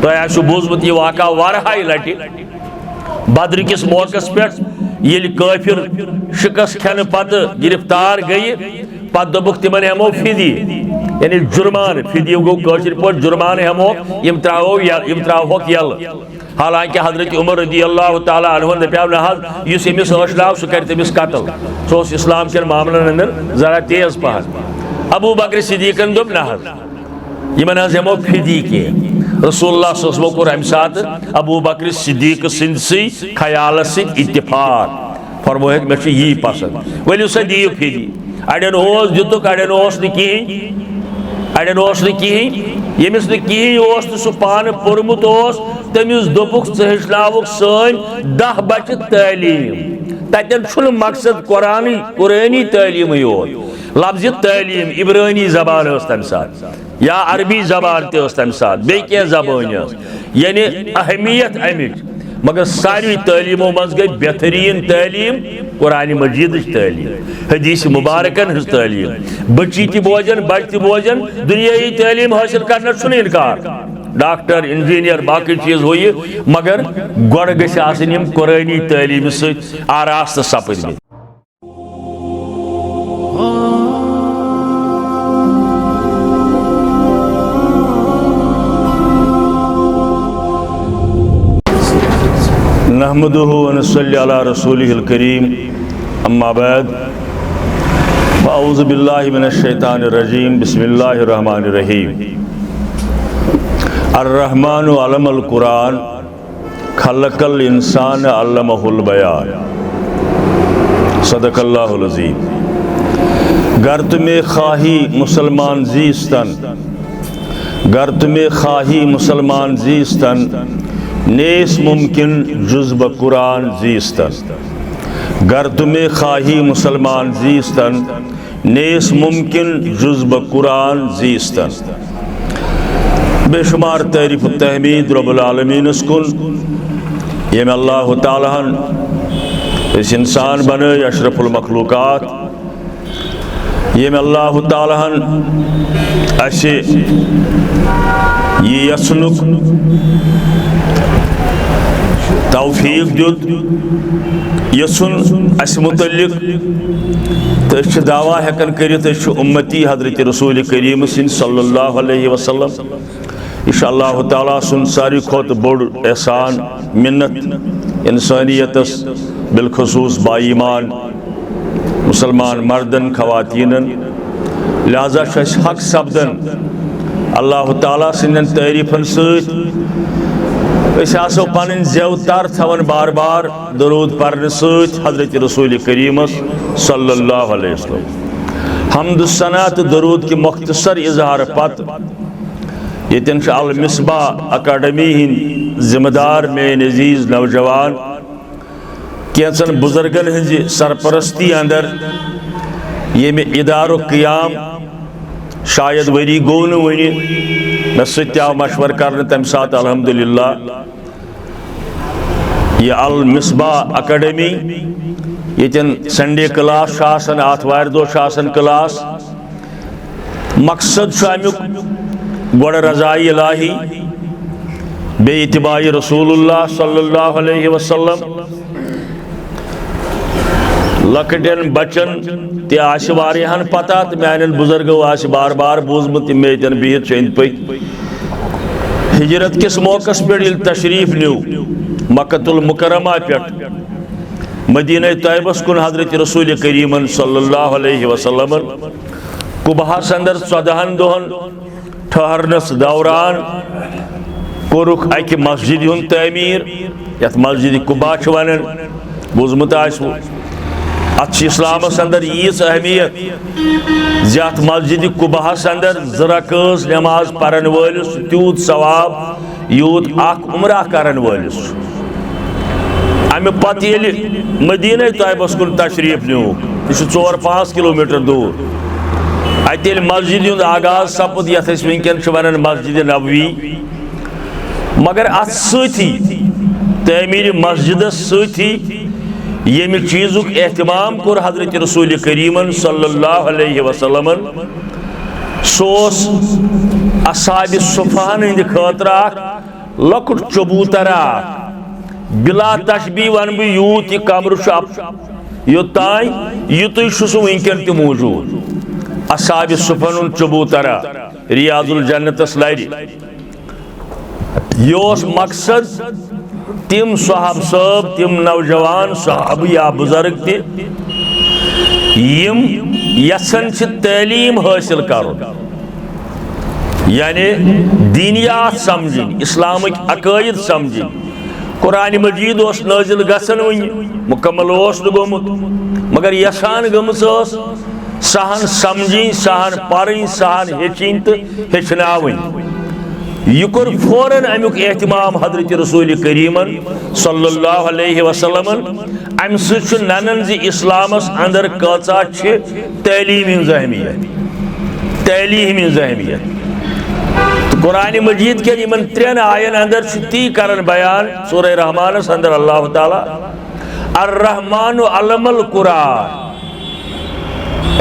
تو آسو بوزمت یہ واقعہ وارہائی لٹہِ بدر کس موقع پہ یل کافر شکست کھن پتہ گرفتار گئی پتہ دبک تمن ہمو فدی یعنی جرمان فدی گو کاشر پہ جرمان ہمو یم تراوک یل حالانکہ حضرت عمر رضی اللہ تعالیٰ عنہ دپیو نہ اس امس اشلاو سہ کر تمس قتل سو اسلام کن معاملن اندر ذرا تیز پہن ابو بکر صدیقن دپ نہ یمن ہمو فدی کی رسول اللہ صلی اللہ علیہ وسلم کور امہ سات ابو بکر صدیق سند سی خیال ست اتفاق فرمویت مے چھ یہ پسند ولو سا دیو فدی اڑین اوس دتک اڑین اوس نہ کہین اڑین اوس نہ کہین یمس نہ کہین اوس تو سہ پان پورمت اوس تمس دپک ژٕ ہیچھناوک سٲنۍ 10 بچہ تعلیم تتن چھُنہٕ مقصد قرآنی تعلیمٕے یوت لفظ تعلیم عبرانی زبان ٲس تمہِ ساتہٕ یا عربی زبان تہِ ٲس تمہِ ساتہٕ بیٚیہِ کینٛہہ زبٲنۍ ٲس یعنی اہمیت امِچ مگر ساروی تعلیمو منٛز گٔے بہتریٖن تعلیم قرآن مجیدٕچ تعلیم حدیث مبارکن ہٕنٛز تعلیم بچی تہِ بوزن بچہ تہِ بوزن دنیٲیی تعلیم حٲصل کرنس چھُنہٕ انکار ڈاکٹر انجینئر باقی چیز ہوئی مگر گوڑ گژھِ آسٕنۍ یِم قرآنی تعلیمہِ سۭتۍ آراستہٕ سپٕدمٕتۍ نحمده ونصلي على رسوله الكريم اما بعد فاعوذ بالله من الشيطان الرجيم بسم الله الرحمن الرحيم الرحمن علم القرآن خلق الانسان علمه البیان صدق اللہ العظیم گر تمہیں خواہی مسلمان زیستن گر تمہیں خواہی مسلمان زیستن نیس ممکن جزب قرآن زیستن گر تمہیں خواہی مسلمان زیستن نیس ممکن جزب قرآن زیستن بے شمار تعریف و تحمید رب العالمین اسکن یم اللہ تعالیٰ اس انسان بنے اشرف المخلوقات یم اللہ تعالیٰ اسے یہ یسنک توفیق دیت یسن اس متعلق تو دعویٰ ہیکن کرت امتی حضرت رسول کریم صلی اللہ علیہ وسلم انشاءاللہ تعالیٰ سن ساری کھوت بڑ احسان منت انسانیت بالخصوص با ایمان مسلمان مردن خواتین لہذا شش حق سبدن اللہ تعالیٰ سن تعریفن ست اس آسو پنن زیو تر تھون بار بار درود پرن ست حضرت رسول کریم صلی اللہ علیہ وسلم حمد الثنا تو درود کی مختصر اظہار پت یتن المصباح اکیڈمی ہند ذمہ دار میں عزیز نوجوان کینچن بزرگن ہنز سرپرستی اندر یہ ادارو قیام شاید وری گون ونی میں ستیاو مشور کرنے تم ساتھ الحمدللہ یہ المصباح اکیڈمی یتن سنڈے کلاس شاسن آتوار دو شاسن کلاس مقصد شامک گوڑ رضائی الہی بے اتباع رسول اللہ صلی اللہ علیہ وسلم لکٹن بچن تی آش واریہن پتہ تو میانن بزرگو آش بار بار بوزمت میتن بیت چند پک ہجرت کس موقع پر تشریف نیو مکۃ المکرمہ پر مدینہ طیبہ کن حضرت رسول کریم صلی اللہ علیہ وسلم قبہ اندر 14 دہن ٹھہرنس دوران کورک اکہ مسجد ہن تعمیر یت مسجد قبا ونان بوزمت آسو ات اسلامس اندر یس اہمیت زیات مسجد قبا اندر زرکز نماز پرن ولس تیوت ثواب یوت اخ عمرہ کرن ولس امہ پتہ یل مدینہ طیبہ کن تشریف نیو یہ 4-5 کلومیٹر دور ات یل مسجد ہند آغاز سپد یت ونکن ونان مسجد نبوی مگر ات ستی تعمیر مسجد ستی یم چیزک اہتمام کور حضرت رسول کریم صلی اللہ علیہ وسلم سوس اصحاب صفحان ہند خاطر لکٹ چبوترا بلا تشبیہ ون بہ یوت یہ کمر یوتان یوتھ سہ ونکن تہ موجود اصحاب صفن چبوترا ریاض الجنتس لر یہ مقصد تم صحاب صاحب تم نوجوان صحابہ یا بزرگ تہ یم یسن تعلیم حاصل کرن یعنی دینیات سمجھن اسلامک عقائد سمجھن قرآن مجید اس نازل گسن ون مکمل اس گومت مگر یسان گمس سہن سمجھن سہن پرن سہن ہیچن تو ہیچناون یہ کور فوراً امیک اہتمام حضرت رسول کریم صلی اللہ علیہ وسلم ام سچ ننن زی اسلامس اندر کچا تعلیم ہز اہمیت قرآن مجید کے یمن ترین آین اندر تی کرن بیان سورہ رحمان اندر اللہ تعالی الرحمن علم القرآن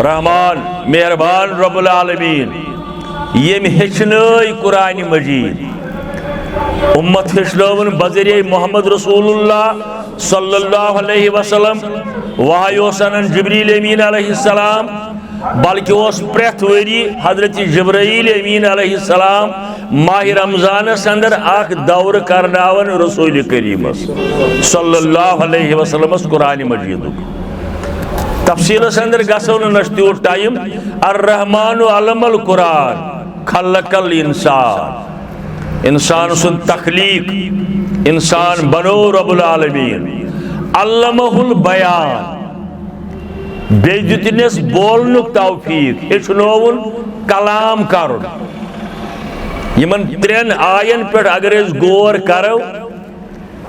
رحمان مہربان رب العالمین یم ہچنائی قرآن مجید امت ہچناون بذریعہ محمد رسول اللہ صلی اللہ علیہ وسلم وحی اوسنن جبریل امین علیہ السلام بلکہ اس پریت وری حضرت جبرائیل امین علیہ السلام ماہ رمضان اندر اخ دور کرناون رسول کریم صلی اللہ علیہ وسلم قرآن مجید تفصیل اندر گسو نشتیور ٹائم الرحمن علم القرآن خلق الانسان انسان سن تخلیق انسان بنو رب العالمین علمہ البیان بے دتنس بولنک توفیق ہچنون کلام کرن یمن ترین آین پر اگر اس غور کرو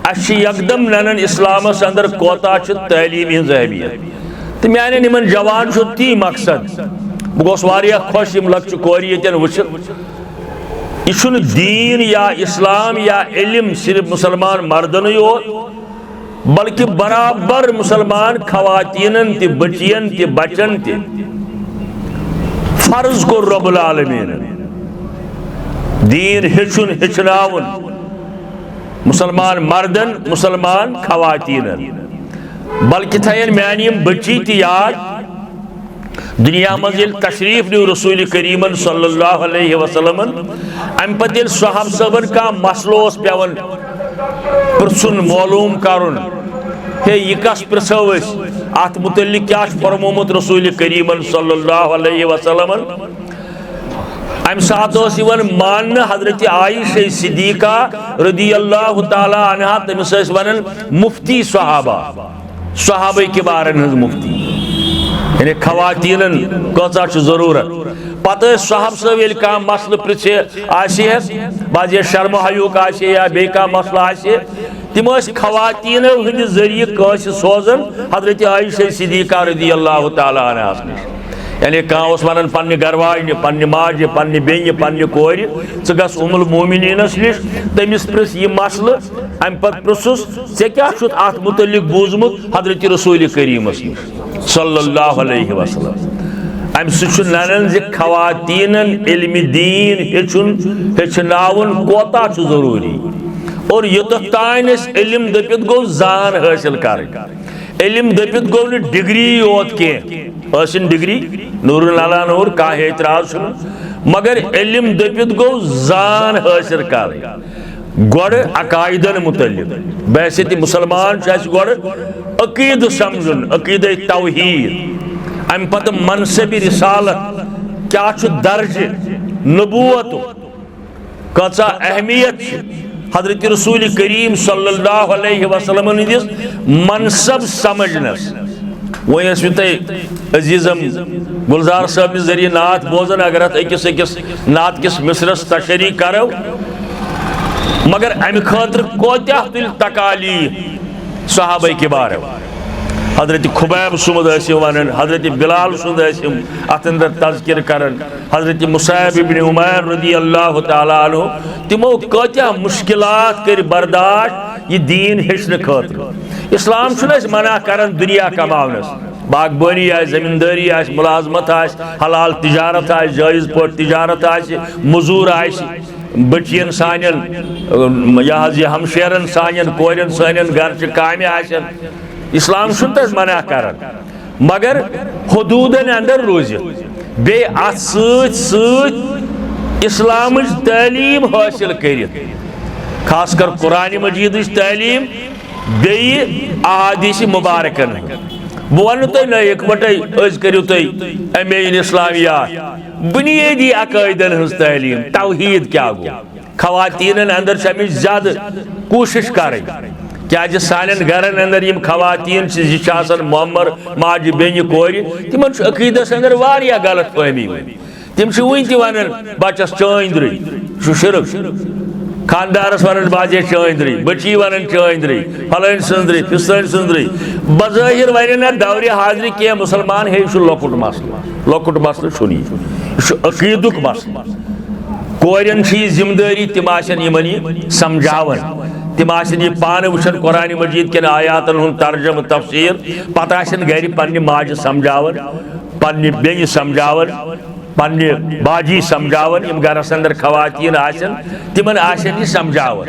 اچھ یکدم ننن اسلامس اندر کوتا تعلیم ہز اہمیت تو میانے نمن جوان تی مقصد بہ گوس خوش یم لکچہ کور یتن وچھت یہ دین یا اسلام یا علم صرف مسلمان مردن یوت بلکہ برابر مسلمان خواتینن تی بچین تی بچن تی فرض کو رب العالمین دین ہچن ہچناون مسلمان مردن مسلمان خواتینن بلکہ تھین میانیم بچی تی یاد دنیا مزل تشریف نیو رسول کریم صلی اللہ علیہ وسلم ام پتیل صحاب صبر کا مسلوس پیون پرسن معلوم کرن ہے یہ کس پرسوس ات متعلق کیا فرمومت رسول کریم صلی اللہ علیہ وسلم ام سات مان حضرت عائشہ صدیقہ رضی اللہ تعالی عنہ تمس ونن مفتی صحابہ کبارن ہز مفتی یعنی خواتینن کچا ضرورت پتہ صاحب صاحب یل کم مسئلہ پرچھے آسہ بعض شرم حیوک آسہ یا بی مسئلہ آسہ تم خواتین ہند ذریعہ سوزن حضرت عائشہ صدیقہ رضی اللہ تعالی عنہ نش یعنی کس ونان پنہ گرواجہ پنہ ماجہ پنہ بین پنہ کور گس ام المومنینس نش تمس پرس یہ مسئلہ ام پتہ پرسس ے کیا ات متعلق بوزمت حضرت رسول کریمس نش صلی اللہ علیہ وسلم ام سہ ننن زِ خواتینن علم دین ہچناون کوتا ضروری اور یوتھ تان علم دپت گو زان حاصل کریں علم دپت گو نا ڈگری یوت کی ڈگری نور اللہ نور کا اعتراض مگر علم دپت گو زان حاصل کریں گوڑ عقائدن متعلق بحثیت مسلمان گوڑ عقید سمجھن عقید توحید ام پتہ منصب رسالت کیا درج نبوت کچا اہمیت حضرت رسول کریم صلی اللہ علیہ وسلم ہندس منصب سمجھنس وہ عزیزم گلزار صاحب ذریعہ نعت بوزن اگر اکس نعت کس مصرس تشریح کرو مگر ام خاطر کوتیا تل تکالیف صحابہ کبار حضرت خبیب سمد ونان حضرت بلال سند ات اندر تذکر کرن حضرت مصعب ابن عمیر رضی اللہ تعالی عنہ تمو کوتیا مشکلات کر برداشت یہ دین ہچن خاطر اسلام چھنہ منع کرن دنیا کماونس باغبانی آس زمینداری ملازمت حلال تجارت جائز پور تجارت مزور بچین سانین یہ ہمشیرن سانین کورین سانین گھر کامہ آسن اسلام تس منع کران مگر حدودن اندر روزت بی ات ست اسلام تعلیم حاصل کرت خاص کر قرآن مجید تعلیم بی احادیث مبارکن بہ ون تہ نا اکوٹے کرو تھی امین اسلامیات بنیادی عقائدن ہز تعلیم توحید کیا گو خواتین اندر امچ زیادہ کوشش کریں کیا سانن گھرن اندر یم خواتین معمر ماجہ بین کور تمن عقیدس اندر واریاہ غلط فہمی تم ون تہ ونان بچس چاندری شرک خاندارس ونان باجے چاندری بچی ونان چاندری فلان سندری فستان سندری بظاہر وننا دور حاضر کی مسلمان ہے لکٹ مسئلہ چھنی عقیدک مسئلہ کورین چھ ذمہ داری تم یمن سمجھاون تم یہ پانے وچھن قرآن مجید کن آیاتن ہن ترجمہ تفسیر پتہ گھر پنہ ماجہ سمجھاون پنہ بین سمجھاون پنہ باجی سمجھاون یم گھرس اندر خواتین آسن تمن آسن یہ سمجھاون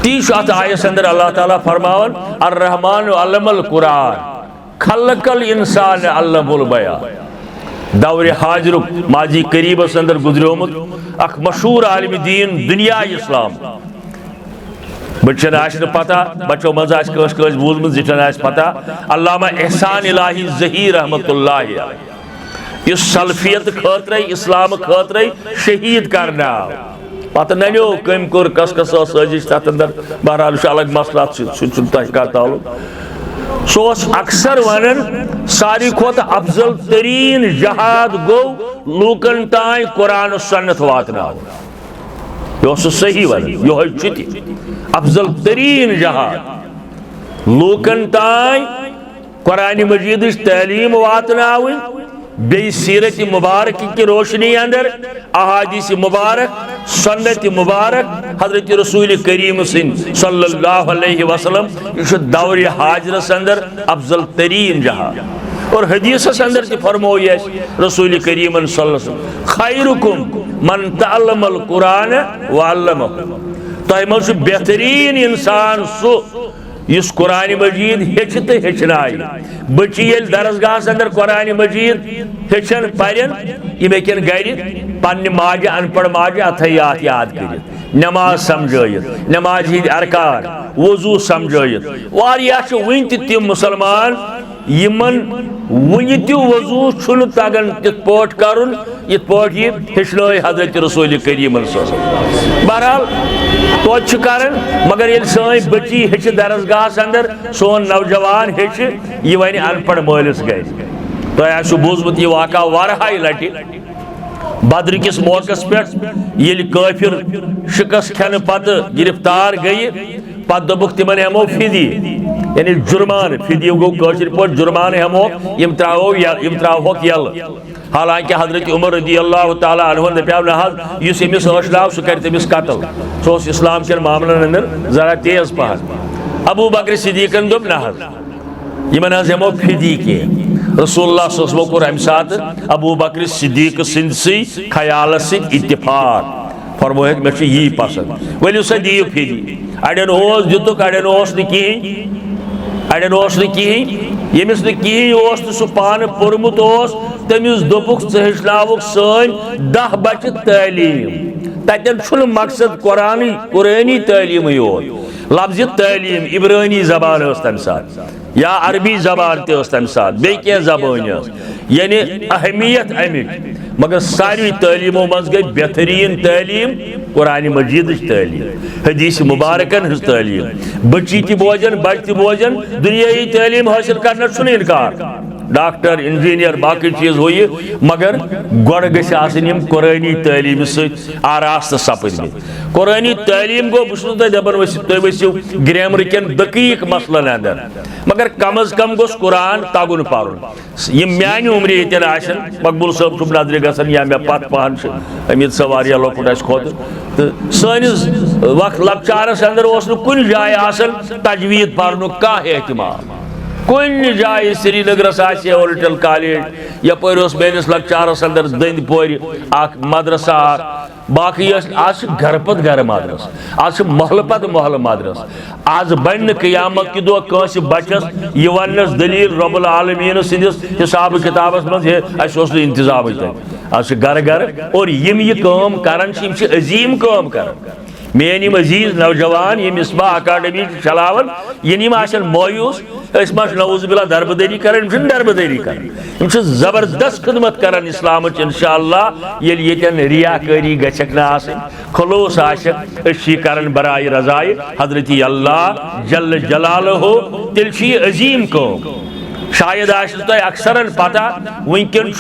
تی ات آیس اندر اللہ تعالیٰ فرماون الرحمن علم القرآن خلق الانسان علم البیان دور حاضر ماضی قریبس اندر گزریومت اخ مشہور عالم دین دنیا اسلام بچن آشن پتہ بچو مز کس بوزمت زٹن آس پتہ علامہ احسان الہی ظہیر رحمت اللہ اس سلفیت خاطر اسلام خاطر شہید کرنا پتہ ننو کم کور کس سازش تر اندر بہرحال الگ مسئلات تہ کا تعلق سو اکثر ونان ساری کھت افضل ترین جہاد گو لوکن تائیں قرآن و سنت واتناو یہ صحیح ون یہ افضل ترین جہاد لوکن تائیں قرآن مجید تعلیم واتناو بی سیرت مبارک کی روشنی اندر احادیث مبارک سنت مبارک حضرت رسول کریم صلی اللہ علیہ وسلم یہ دور حاضرس اندر افضل ترین جہاد اور حدیث اندر فرموئی رسول کریم صلی اللہ علیہ وسلم خیرکم من تعلم القرآن وعلمہ تہ من بہترین انسان سو اس قرآن مجید ہچ تو ہچنائی بچی یل درسگاہ اندر قرآن مجید ہچن پرن یہ ہکن گھر پنہ ماجہ ان پڑھ ماجہ اتحیات یاد کرت نماز سمجھائت نماز ہند ارکان وضو سمجھائت واریاہ ون تم مسلمان یمن ون تہ وضو چھن تگن تت پوٹ کرن یت پوٹ یہ ہچنائی حضرت رسول کریم صلی اللہ علیہ وسلم بہرحال توت کرن مگر یل سن بچی ہچ درسگاہ اندر سون نوجوان ہچ یہ ون ان پڑھ مالس گئے تہ بوزمت یہ واقعہ وارہائی لٹہ بدر کس موقع پہ یل کافر شکست کھن پتہ گرفتار گئی پتہ دبک تمن ہمو فدی یعنی جرمان فدی گو کاشر پہ جرمان ہمو یم تراوک یل حالانکہ حضرت عمر رضی اللہ تعالیٰ عنہ نے پیو نہ اس امس ہوشلاو سہ کر تمس قتل سہ اسلام کن معاملن اندر ذرا تیز پہن ابو بکر صدیقن دپ نہ یمن ہمو فدی کی رسول اللہ صلی اللہ علیہ وسلم کور امہ سات ابو بکر صدیق سند سی خیال ست اتفاق فرموہ مے چھ یہ پسند ولو سا دیو فدی اڑین دتک اڑین اڑین یمس نہس تو سہ پان پورمت تمس دپک ژٕ ہیچناوک سن 10 بچہ تعلیم تتن چھن مقصد قرآنی تعلیم یوت لفظ تعلیم عبرانی زبان اس تمہ سات یا عربی زبان تہ اس تمہ سات بی کی زبان یعنی اہمیت امچ مگر ساری تعلیموں مز گئی بہترین تعلیم قرآن مجید تعلیم حدیث مبارکن ہز تعلیم بچی تہ بوزن بچ تہ بوزن دنیائی تعلیم حاصل کرنا چھن انکار ڈاکٹر انجینئر باقی چیز ہوئی مگر گوڑ گش آسن قرآنی تعلیم ست آراست سپد قرآنی تعلیم گو بس دپان تھی ورسو گرامر کن دقیق مسئلن اندر مگر کم از کم گوس قرآن تگن پرن یہ میانہ عمر یتن آشن مقبول صاحب چھ نظر گھن یا مے پت پہن امید سا واریاہ لۄکُٹ اس کھوت تو سٲنِس وقت لکچارس اندر اس کن جائے آسن تجوید پرنُک کانٛہہ احتمام کن جائے سری نگرس آسے اولٹل کالج یپر میس لکچارس اندر دند پور اخ مدرسہ باقی آج گھر پت گھر مدرس آج محل پت محل مدرس آج بن قیامت کی دو کنس بچس یہ ونس دلیل رب العالمین سندس حساب کتابس من ہے اس انتظام آج گھر گھر اور یہ کام کران عظیم کام کران میری عزیز نوجوان یہ مصباح اکیڈمی چلاون یہ آشن مویوس اس ما نعوذ باللہ دربدری کرن دربدری کرن زبردست خدمت کرن اسلام انشاءاللہ یل یتن ریاکاری گچھک نہ آسن خلوص آشک اسی کرن برائے رضائے حضرت اللہ جل جلالہ تلشی عظیم کو شاید آشت تو اکثرن پتہ ونکن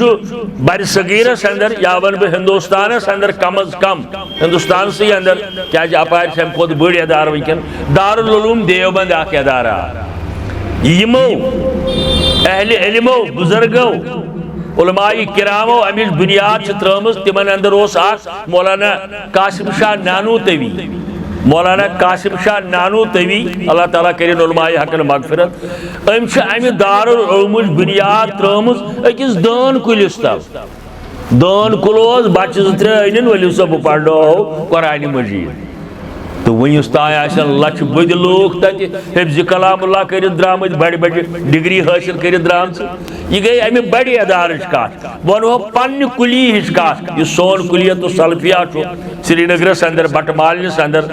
بر صغیرس اندر یا ون بہ ہندوستانس اندر کم از کم ہندوستان سے اندر کیا اپار سم کھت بڑ ادار ونکن دارالعلوم دیوبند اخ ادارہ یمو اہل علمو بزرگو علماء کرامو امچ بنیاد ترمز تمن اندر اس مولانا قاسم شاہ نانوتوی مولانا قاسم شاہ نانوتوی اللہ تعالیٰ کرن علماء حقن مغفرت امہ دارالعلوم بنیاد ترمز اکس دان کلس تل دان کلوز بچہ زٕ ترٛےٚ أنِن ؤلِو سا بہٕ پرناوو قرآن مجید تو ونس تان لچھ بد لوگ تتہ حفظ کلام اللہ کرت درامت بڑ بڑ ڈگری حاصل کرت درام یہ گئی امہ بڑ ادارچ کت ونو پنہ کلی ہش کت یہ سون کلیت سلفیہ سری نگرس اندر بٹ مالنس اندر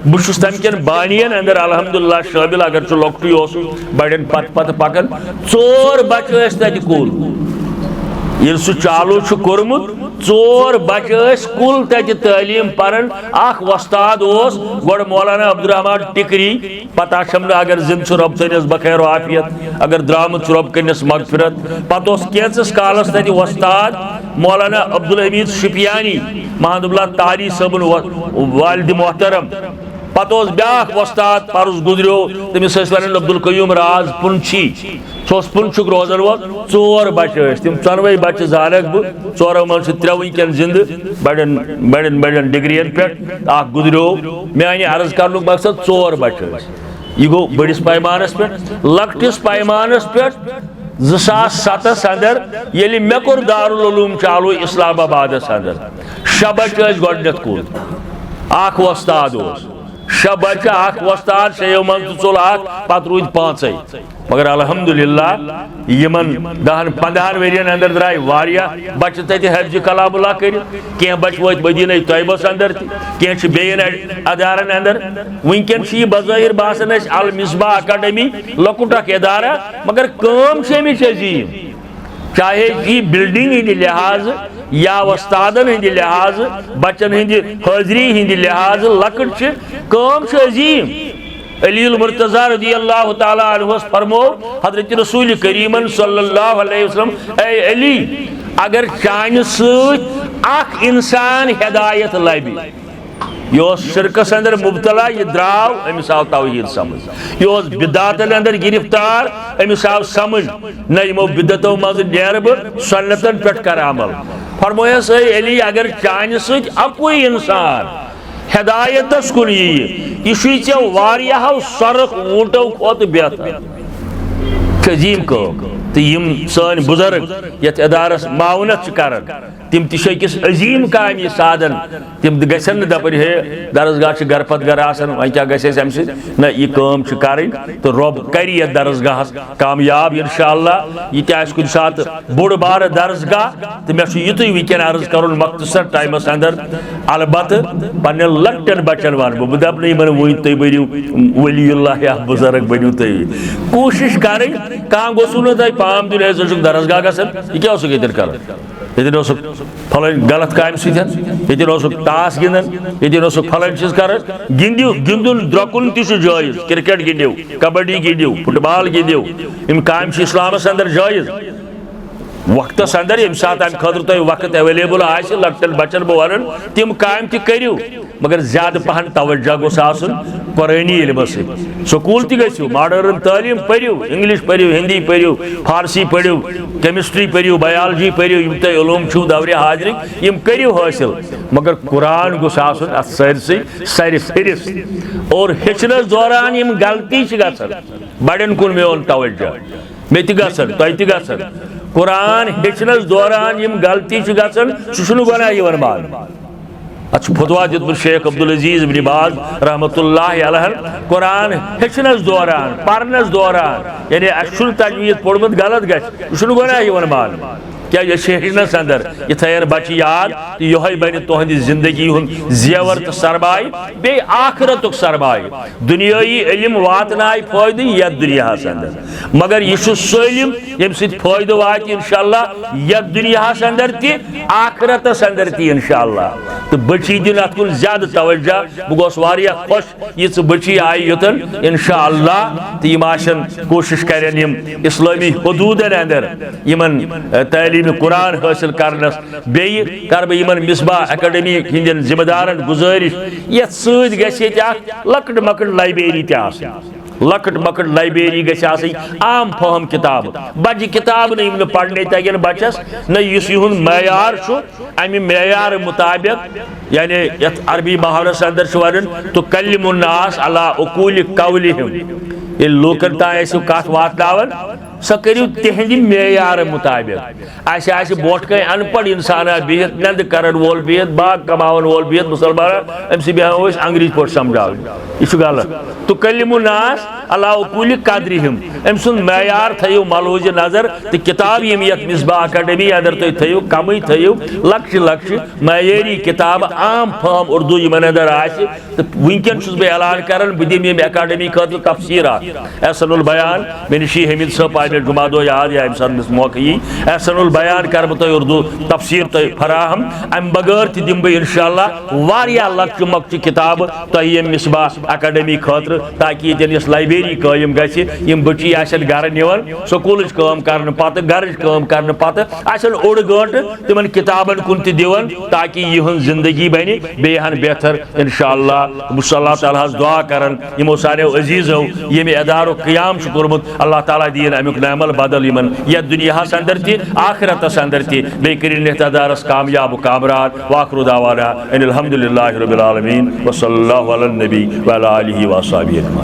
بہس تم کن بانین اندر الحمدللہ شامل اگر لۄکٹُے اوسُس بڑین پت پت پکان ژور بچہ تتہ کُل یل سہ چالو کورمت ژور بچہ کل تتہ تعلیم پران اخ وستاد اس گوڑ مولانا عبدالرحمان ٹکری پتہ چھم اگر زند رب تھنس بخیر و عافیت اگر درامت رب کرنس مغفرت پتہ کینچس کالس تتہ وستاد مولانا عبدالحمید شپیانی محمد اللہ تاری صبن والد محترم پتہ بیاکھ وستاد پرس گزریو تمس ون عبدالقیوم راز پنچھی سہ پنچک روزن وول ژور بچہ تم ژۄنوے بچہ زانک بہ ژورو من ترٛےٚ ونکین زندہ بڑین بڑین بڑین ڈگرین پہ اخ گزریو میانہ عرض کرنک مقصد ژور بچہ یہ گو بڑس پیمانس پہ لکٹس پیمانس پہ 2007 اندر یلی مے کور دارالعلوم چالو اسلام آبادس اندر شیٚے بچہ گۄڈنیتھ کُل اخ وستاد اوس شیٚے بچہ اخ وستاد شیٚیو من ژول اخ پتہ روٗدۍ پانژے مگر الحمدللہ یمن 10-15 ورین اندر درائے واریاہ بچہ تتہ حفظ کلام اللہ کرت کی بچہ وت مدینہ طیبس اندر کی بیین ادارن اندر ونکن یہ بظاہر باسان المصباح اکیڈمی لۄکُٹ اکھ ادارہ مگر کٲم چھ امچ عظیم چاہے یہ بلڈنگ ہند لحاظ یا وستادن ہند لحاظ بچن ہند حاضری ہند لحاظ لکٹ چھ کام چھ عظیم علی المرتضی رضی اللہ تعالی عنہ فرمو حضرت رسول کریم صلی اللہ علیہ وسلم اے علی اگر چانہ سۭتۍ اکھ انسان ہدایت لبہِ یہ شرکس اندر مبتلا یہ دراو امس آو توحید سمجھ یہ بدعتن اندر گرفتار امس آو سمجھ نہ یمو بدعتو مز نیر بہ سنتن پہ کر عمل فرمویس اے علی اگر چانہ سۭتۍ اکوئی انسان ہدایتس کن یہ ژے واریاہو سرخ اونٹو کھوت بہتر عظیم کام تو یم سن بزرگ یت ادارس معاونت کران تم تکس عظیم کام یہ سادن تم گھن دپن ہے درسگاہ گھر پتہ گھر آسان وی کیا گھس ام نا یہ کام کریں تو رب کر یت درسگاہ کامیاب انشاءاللہ یہ تہ کن سات بوڑ بار درسگاہ تو مے یت ونکین عرض کرن مختصر ٹائمس اندر البتہ پنہ لکٹن بچن ون بہ دپ نا ون تھی بنو ولی اللہ یا بزرگ بنو تھی کوشش کریں کم گوسو نا تھی پام دن ہے درسگاہ گھن یہ کیا یتن کر یتن پھلن غلط کامہ سۭتۍ یتن ٹاس گندان یتن پھلن چیز کر گندو گندن درکن تہ جائز کرکٹ گندو کبڈی گندو فٹ بال گندو یم کام اسلامس اندر جائز وقتس اندر یم سات ام خاطر تہ وقت اویلیبل آسہ لکٹن بچن بہ ونن تم کام تہ کریو مگر زیادہ پہن توجہ گوس آسن قرآنی علمس سکول تہ گژھو ماڈرن تعلیم پریو انگلش پریو ہندی پریو فارسی پریو کیمسٹری پریو بایولوجی پریو یم تہ علوم چھو دور حاضرک یم کریو حاصل مگر قرآن گوس آسن ات سارسی سر فہرست اور ہچنس دوران یم غلطی چھ گژھان بڑن کن میون توجہ مے تہ گژھان تہ تہ گژھان قرآن ہچنس دوران یم غلطی چھ گژھان سہ چھُنہٕ گۄناہ یِوان ماننہٕ اتھ فتوا دیت شیخ عبدالعزیز بن باز رحمۃ اللہ علیہ قرآن ہچنس دوران پرنس دوران یعنی اچھن تجوید پورمت غلط گھس یہ گناہ یہ مان کیا یہ ہچنس اندر یہ تھین بچہ یاد یہ بن تہندِ زندگی ہند زیور تو سرمائی بی آخرت سرمائی دنیائی علم واتنائی فائدہ یت دنیا اندر مگر یہ سلم یم سۭتۍ فائدہ وات انشاءاللہ یت دنیا اندر تہ آخرت اندر تہ انشاءاللہ تو بچی دن ات کن زیادہ توجہ بہ گوس واریاہ خوش یہ بچی آئی یوتن انشاءاللہ تو یم آشن کوشش کرن یم اسلامی حدودن اندر یمن تعلیم قرآن حاصل کرنس بیٚیہِ کر بہ یمن مصباح اکیڈمی ہندین ذمہ دارن گزارش یت سۭتۍ گژھِ ییٚتہِ اکھ لۄکٕٹ مۄکٕٹ لائبریری تہِ آسٕنۍ لۄکٕٹ مۄکٕٹ لائبریری گژھِ آسٕنۍ عام فہم کتاب بجہِ کتاب نہٕ یِم نہٕ پرنٕے تگن بچس نہ یُس یِہُنٛد معیار چھُ امہِ معیار مطابق یعنی یتھ عربی محاورس اندر چھُ ونان تُکلِّمُ الناس علی عقول قولہم ییٚلہِ لوٗکن تام ٲسِو کتھ واتناوان سۄ کٔرِو تِہنٛدِ معیار مطابق اسہِ آسہِ برونٛٹھ کَنۍ ان پڑھ انسانا بِہِتھ نٮ۪ندٕ کرن وول بِہِتھ باغ کماون وول بِہِتھ مُسلمانا أمۍ سٕے بیٚہمو أسۍ انگریزی پٲٹھۍ سمجھاوٕنۍ یہِ چھُ غلط تُکلِّمُ الناس علی عقول قدرہم أمۍ سُنٛد معیار تھٲیِو ملحوظِ نظر تہٕ کتاب یِم یتھ مصباح اکیڈمی اندر تُہۍ تھٲیِو کمٕے تھٲیِو لۄکچہِ لۄکچہِ معیٲری کتاب عام فہم اردو یِمن اندر آسہِ تہٕ وٕنکٮ۪ن چھُس بہٕ اعلان کران بہٕ دِمہٕ ییٚمہِ اکیڈمی خٲطرٕ تفسیٖر اکھ احسن البیان مےٚ نِش یی حمید صٲب آے مےٚ جمعہ دۄہ یاد یا امہِ ساتہٕ أمِس موقع یی احسن البیان کر بہٕ تۄہہِ اردو تفسیٖر تۄہہِ فراہم امہِ بغٲر تہِ دِمہٕ بہٕ انشاءاللہ واریاہ لۄکچہِ مۄکچہِ کتابہٕ تۄہہِ ییٚمہِ مصباح اکیڈمی خٲطرٕ تاکہ ییٚتٮ۪ن یۄس لائبریری قٲیِم گژھِ یِم بچی آسن گرٕ نِوان سکوٗلٕچ کٲم کرنہٕ پتہٕ گرٕچ کٲم کرنہٕ پتہٕ آسن اوٚڑ گٲنٛٹہٕ تِمن کتابن کُن تہِ دِوان تاکہ یِہٕنٛز زندگی بنہِ بیٚیہِ ہن بہتر انشاءاللہ بہٕ چھُس اللہ تعالیٰ ہس دعا کران یِمو ساروٕے عزیٖزو ییٚمہِ ادارُک قیام چھُ کوٚرمُت اللہ تعالیٰ دِیِن امیُک نعمل بدل یمن یتھ دنیاہس اندر تہِ آخرتس اندر تہِ بیٚیہِ کٔرِنۍ یتھ ادارس کامیاب کامران واخر دعوانا ان الحمدللہ رب العالمین وصلی اللہ علی النبی وعلی آلہ وصحبہ اجمعین.